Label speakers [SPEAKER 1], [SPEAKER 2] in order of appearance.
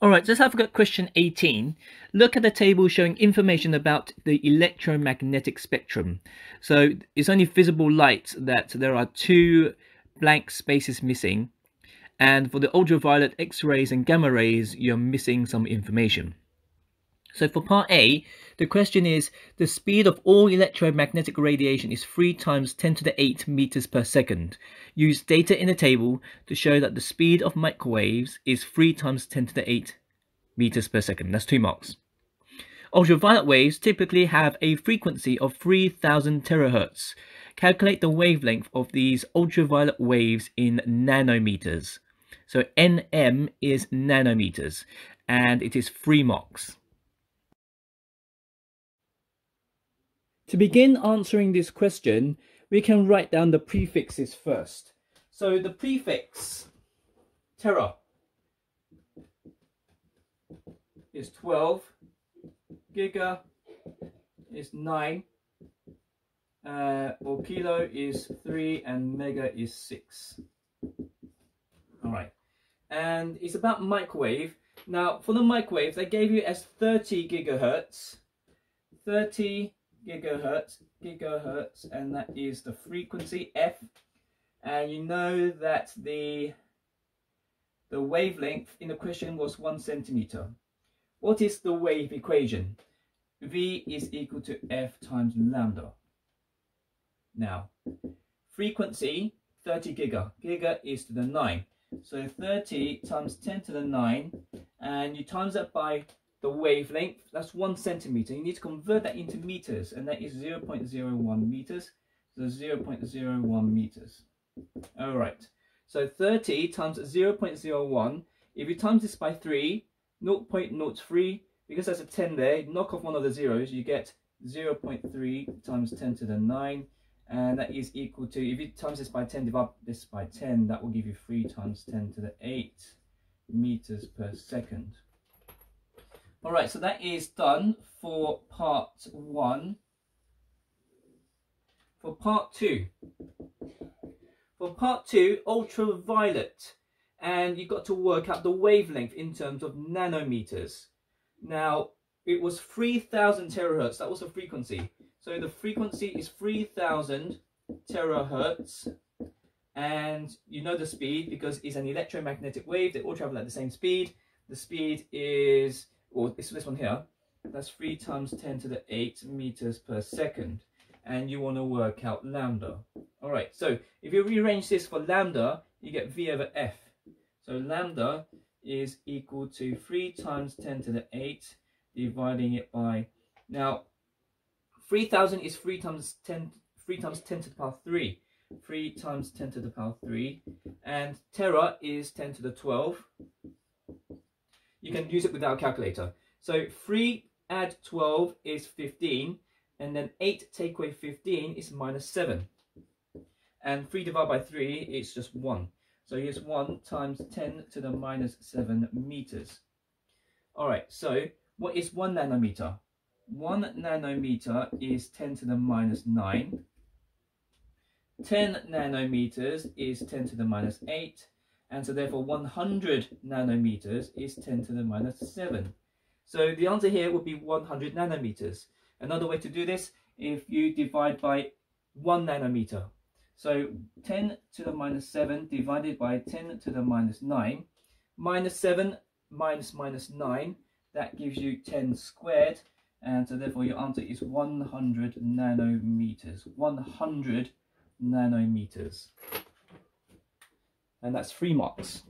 [SPEAKER 1] Alright, let's have a look at question 18. Look at the table showing information about the electromagnetic spectrum. So it's only visible light that there are two blank spaces missing. And for the ultraviolet, X-rays and gamma rays, you're missing some information. So for part A, the question is, the speed of all electromagnetic radiation is 3 times 10 to the 8 meters per second. Use data in the table to show that the speed of microwaves is 3 times 10 to the 8 meters per second. That's 2 marks. Ultraviolet waves typically have a frequency of 3000 terahertz. Calculate the wavelength of these ultraviolet waves in nanometers. So nm is nanometers, and it is 3 marks. To begin answering this question, we can write down the prefixes first. So the prefix tera is 12, giga is 9, or kilo is 3, and mega is 6. Alright, and it's about microwave. Now for the microwave, they gave you as 30 gigahertz, 30 gigahertz, and that is the frequency f, and you know that the wavelength in the question was 1 centimeter. What is the wave equation? V is equal to f times lambda. Now frequency 30 giga is to the 9, so 30 times 10 to the 9, and you times that by the wavelength, that's 1 centimeter. You need to convert that into meters, and that is 0.01 meters. So 0.01 meters. All right. So 30 times 0.01. If you times this by 3, 0.03, because there's a 10 there, knock off one of the zeros, you get 0.3 times 10 to the 9, and that is equal to, if you times this by 10, divide this by 10, that will give you 3 times 10 to the 8 meters per second. Alright, so that is done for part 1. For part 2. For part 2, ultraviolet. And you've got to work out the wavelength in terms of nanometers. Now, it was 3000 terahertz. That was the frequency. So the frequency is 3000 terahertz. And you know the speed because it's an electromagnetic wave. They all travel at the same speed. The speed is, or it's this one here, that's 3 times 10 to the 8 meters per second, and you want to work out lambda. All right, so if you rearrange this for lambda, you get V over F. So lambda is equal to 3 times 10 to the 8, dividing it by, now 3000 is 3 times 10 to the power 3. 3 times 10 to the power 3, and tera is 10 to the 12. You can use it without a calculator. So 3 add 12 is 15, and then 8 take away 15 is minus 7. And 3 divided by 3 is just 1. So here's 1 times 10 to the minus 7 meters. Alright, so what is 1 nanometer? 1 nanometer is 10 to the minus 9. 10 nanometers is 10 to the minus 8. And so therefore 100 nanometers is 10 to the minus 7. So the answer here would be 100 nanometers. Another way to do this, if you divide by 1 nanometer. So 10 to the minus 7 divided by 10 to the minus 9. Minus 7 minus 9, that gives you 10 squared. And so therefore your answer is 100 nanometers. 100 nanometers. And that's 3 marks.